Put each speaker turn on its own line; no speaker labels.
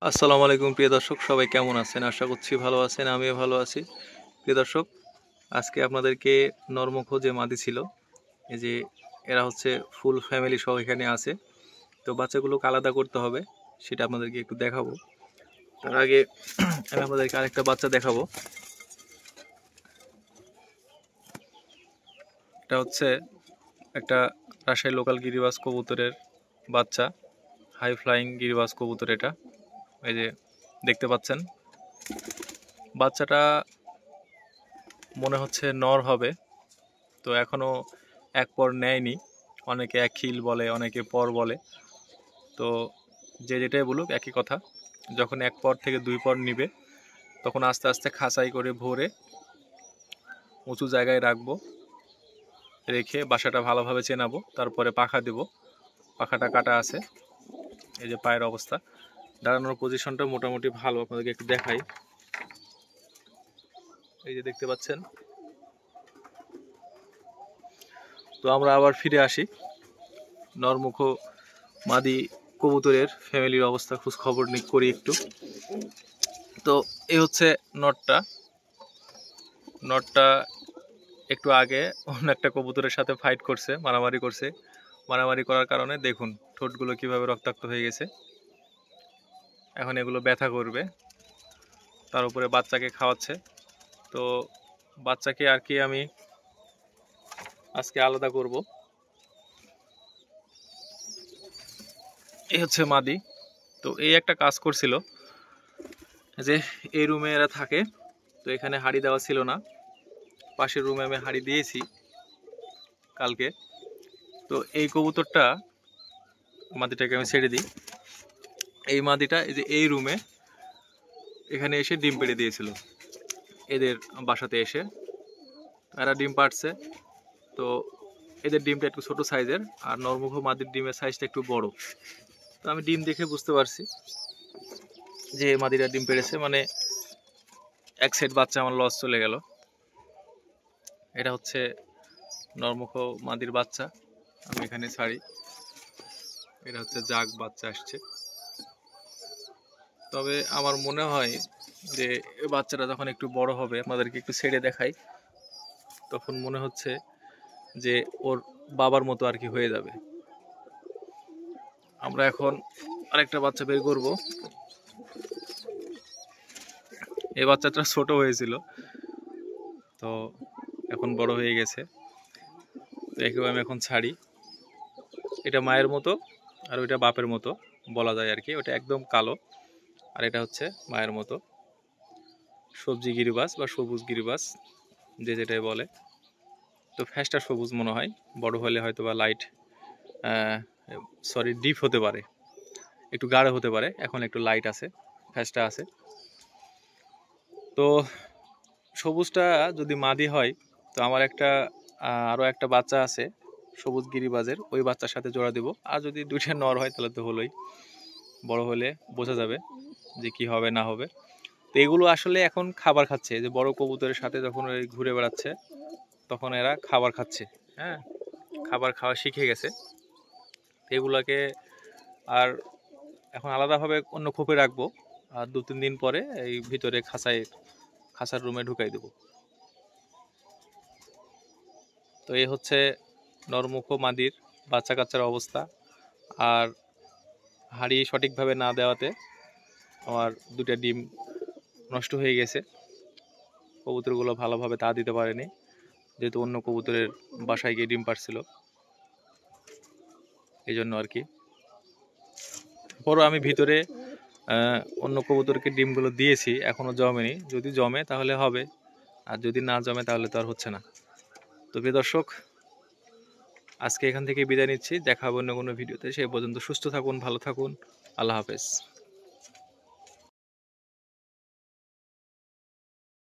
আসসালামু আলাইকুম প্রিয় দর্শক, সবাই কেমন আছেন? আশা করছি ভালো আছেন, আমিও ভালো আছি। প্রিয় দর্শক, আজকে আপনাদেরকে নরমুখ যে মাদি ছিল, এই যে এরা হচ্ছে ফুল ফ্যামিলি সহ এখানে আছে। তো বাচ্চাগুলোকে আলাদা করতে হবে, সেটা আপনাদেরকে একটু দেখাবো। তার আগে আমি আপনাদেরকে আরেকটা বাচ্চা দেখাবো। এটা হচ্ছে একটা রাজশাহী লোকাল গিরিবাজ কবুতরের বাচ্চা, হাই ফ্লাইং গিরিবাজ কবুতর এটা। এই যে দেখতে পাচ্ছেন, বাচ্চাটা মনে হচ্ছে নর হবে। তো এখনো এক পর নেয়নি, অনেকে এক খিল বলে, অনেকে পর বলে। তো যে যেটাই বলুক একই কথা, যখন এক পর থেকে দুই পর নিবে তখন আস্তে আস্তে খাঁচাই করে ভরে উঁচু জায়গায় রাখবো, রেখে বাসাটা ভালোভাবে চেনাবো, তারপরে পাখা দেব। পাখাটা কাটা আছে, এই যে পায়ের অবস্থা, দাঁড়ানোর পজিশনটা মোটামুটি ভালো, আপনাদেরকে একটু দেখাই। এই যে দেখতে পাচ্ছেন। তো আমরা আবার ফিরে আসি, নরমুখ মাদি কবুতরের ফ্যামিলির অবস্থা খোঁজ খবর করি একটু। তো এই হচ্ছে নটটা। নটটা একটু আগে অন্য একটা কবুতরের সাথে ফাইট করছে, মারামারি করছে। মারামারি করার কারণে দেখুন ঠোঁটগুলো কিভাবে রক্তাক্ত হয়ে গেছে। এখন এগুলো ব্যথা করবে, তার উপরে বাচ্চাকে খাওয়াচ্ছে। তো বাচ্চাকে আর কি আমি আজকে আলাদা করব। এই হচ্ছে মাদি। তো এই একটা কাজ করছিল, যে এই রুমে এরা থাকে। তো এখানে হাঁড়ি দেওয়া ছিল না, পাশের রুমে আমি হাঁড়ি দিয়েছি কালকে। তো এই কবুতরটা, মাদিটাকে আমি ছেড়ে দিই। এই মাদিটা এই যে এই রুমে এখানে এসে ডিম পেড়ে দিয়েছিল এদের বাসাতে এসে। এরা ডিম পাড়ছে। তো এদের ডিমটা একটু ছোট সাইজের, আর নরমুখ মাদির ডিমের সাইজটা একটু বড়। তো আমি ডিম দেখে বুঝতে পারছি যে মাদিরা ডিম পেড়েছে, মানে এক সেট বাচ্চা আমার লস চলে গেল। এটা হচ্ছে নরমুখ মাদির বাচ্চা, আমি এখানে ছাড়ি। এটা হচ্ছে জাগ বাচ্চা আসছে। তবে আমার মনে হয় যে বাচ্চাটা যখন একটু বড় হবে, আপনাদেরকে একটু ছেড়ে দেখাই, তখন মনে হচ্ছে যে ওর বাবার মতো আর কি হয়ে যাবে। আমরা এখন আরেকটা বাচ্চা বের করব। এই বাচ্চাটা ছোট হয়েছিল, তো এখন বড় হয়ে গেছে। তো একেও আমি এখন ছাড়ি। এটা মায়ের মতো আর ওইটা বাপের মতো বলা যায় আর কি। ওটা একদম কালো, আর এটা হচ্ছে মায়ের মতো সবজি গিরিবাজ বা সবুজ গিরিবাজ, যে যেটাই বলে। তো ফ্যাসটা সবুজ মনে হয়, বড় হলে হয়তো বা লাইট, সরি ডিপ হতে পারে, একটু গাঢ় হতে পারে। এখন একটু লাইট আছে, ফ্যাসটা আছে। তো সবুজটা যদি মাদি হয়, তো আমার একটা আরও একটা বাচ্চা আছে সবুজ গিরিবাজের, ওই বাচ্চার সাথে জোড়া দেব। আর যদি দুইটা নর হয় তাহলে তো হলোই, বড় হলে বোঝা যাবে যে কি হবে না হবে। তো এগুলো আসলে এখন খাবার খাচ্ছে, যে বড় কবুতরের সাথে যখন ওই ঘুরে বেড়াচ্ছে তখন এরা খাবার খাচ্ছে। হ্যাঁ, খাবার খাওয়া শিখে গেছে। এগুলাকে আর এখন আলাদাভাবে অন্য খোপে রাখবো, আর 2-3 দিন পরে এই ভিতরে খাঁচার রুমে ঢুকাই দেবো। তো এই হচ্ছে নরমুখ মাদির বাচ্চা কাচ্চার অবস্থা। আর হাঁড়ি সঠিকভাবে না দেওয়াতে আমার দুটা ডিম নষ্ট হয়ে গেছে। কবুতরগুলো ভালোভাবে তা দিতে পারেনি, যেহেতু অন্য কবুতরের বাসায় গিয়ে ডিম পাড়ছিল, এই জন্য আর কি। পরও আমি ভিতরে অন্য কবুতরকে ডিমগুলো দিয়েছি, এখনও জমেনি। যদি জমে তাহলে হবে, আর যদি না জমে তাহলে তো আর হচ্ছে না। তো প্রিয় দর্শক, আজকে এখান থেকে বিদায় নিচ্ছি। দেখা হবে অন্য কোনো ভিডিওতে। সেই পর্যন্ত সুস্থ থাকুন, ভালো থাকুন। আল্লাহ হাফেজ।